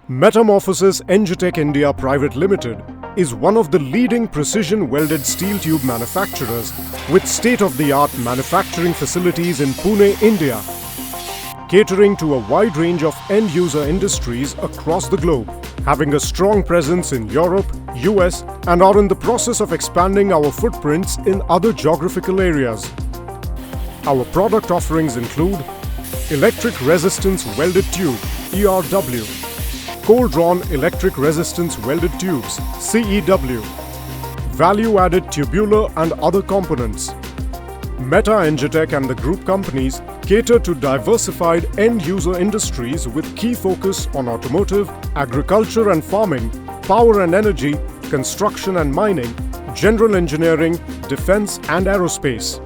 Metamorphosis Engitech India Private Limited is one of the leading precision welded steel tube manufacturers with state-of-the-art manufacturing facilities in Pune, India, catering to a wide range of end-user industries across the globe, having a strong presence in Europe, US, and are in the process of expanding our footprints in other geographical areas. Our product offerings include electric resistance welded tube (ERW), cold-drawn electric resistance welded tubes (CEW), value-added tubular and other components. Meta Engitech and the group companies cater to diversified end-user industries with key focus on automotive, agriculture and farming, power and energy, construction and mining, general engineering, defense and aerospace.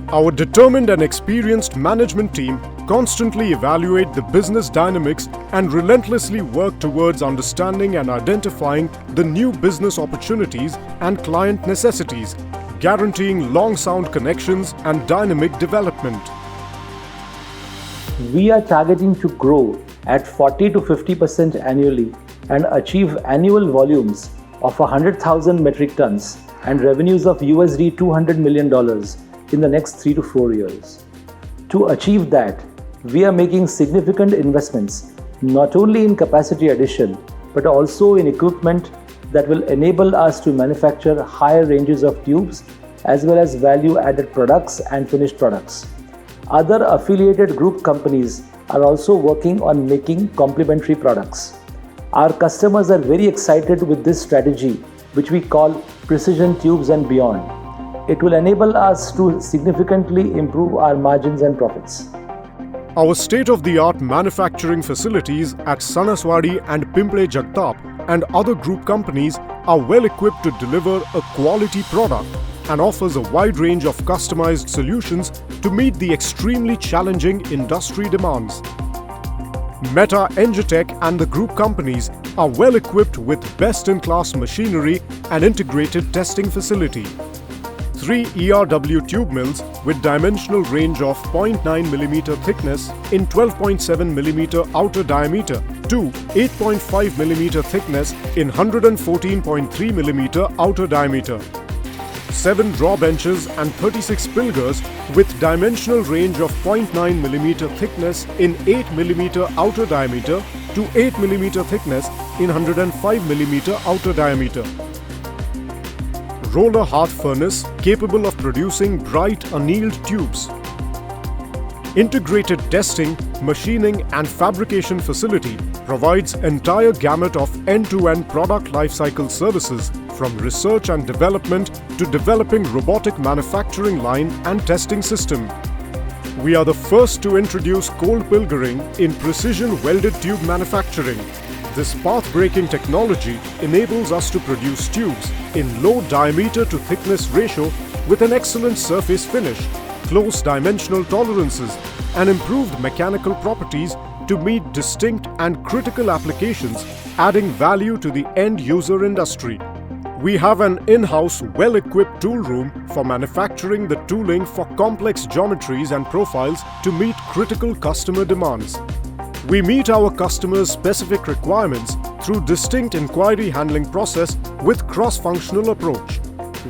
Our determined and experienced management team constantly evaluate the business dynamics and relentlessly work towards understanding and identifying the new business opportunities and client necessities, guaranteeing long-sound connections and dynamic development. We are targeting to grow at 40 to 50% annually and achieve annual volumes of 100,000 metric tons and revenues of $200 million in the next 3 to 4 years. To achieve that, we are making significant investments not only in capacity addition but also in equipment that will enable us to manufacture higher ranges of tubes as well as value-added products and finished products. Other affiliated group companies are also working on making complementary products. Our customers are very excited with this strategy, which we call Precision Tubes and Beyond. It will enable us to significantly improve our margins and profits. Our state-of-the-art manufacturing facilities at Sanaswadi and Pimple Jagtap and other group companies are well equipped to deliver a quality product and offers a wide range of customized solutions to meet the extremely challenging industry demands. Meta Engitech and the group companies are well equipped with best-in-class machinery and integrated testing facility. 3 ERW tube mills with dimensional range of 0.9 mm thickness in 12.7 mm outer diameter to 8.5 mm thickness in 114.3 mm outer diameter. 7 draw benches and 36 pilgers with dimensional range of 0.9 mm thickness in 8 mm outer diameter to 8 mm thickness in 105 mm outer diameter. Roller hearth furnace capable of producing bright annealed tubes. Integrated testing, machining and fabrication facility provides entire gamut of end-to-end product lifecycle services from research and development to developing robotic manufacturing line and testing system. We are the first to introduce cold pilgering in precision welded tube manufacturing. This path-breaking technology enables us to produce tubes in low diameter to thickness ratio with an excellent surface finish, close dimensional tolerances, and improved mechanical properties to meet distinct and critical applications, adding value to the end-user industry. We have an in-house well-equipped tool room for manufacturing the tooling for complex geometries and profiles to meet critical customer demands. We meet our customers' specific requirements through distinct inquiry handling process with cross-functional approach.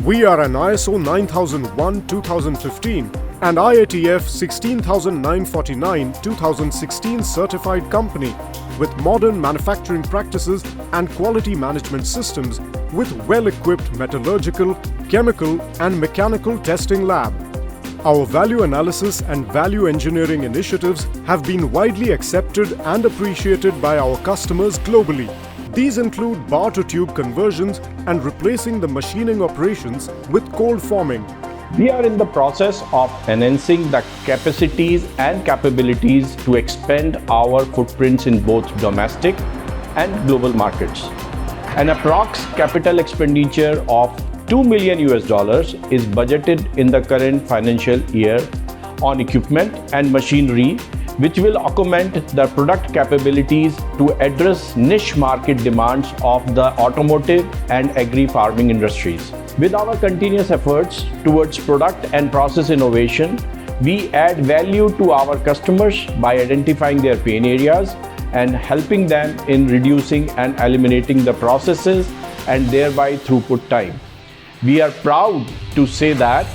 We are an ISO 9001-2015 and IATF 16949-2016 certified company with modern manufacturing practices and quality management systems with well-equipped metallurgical, chemical and mechanical testing lab. Our value analysis and value engineering initiatives have been widely accepted and appreciated by our customers globally. These include bar-to-tube conversions and replacing the machining operations with cold forming. We are in the process of enhancing the capacities and capabilities to expand our footprints in both domestic and global markets. An approx capital expenditure of $2 million is budgeted in the current financial year on equipment and machinery, which will augment the product capabilities to address niche market demands of the automotive and agri-farming industries. With our continuous efforts towards product and process innovation, we add value to our customers by identifying their pain areas and helping them in reducing and eliminating the processes and thereby throughput time. We are proud to say that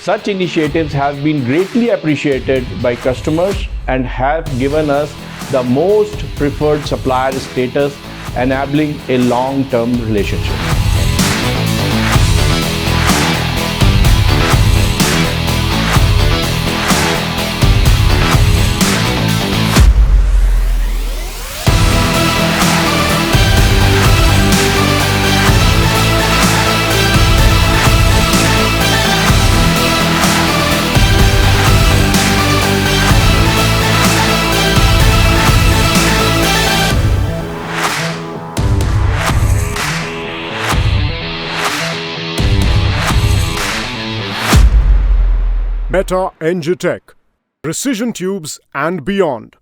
such initiatives have been greatly appreciated by customers and have given us the most preferred supplier status, enabling a long-term relationship. Beta Engitech, precision tubes and beyond.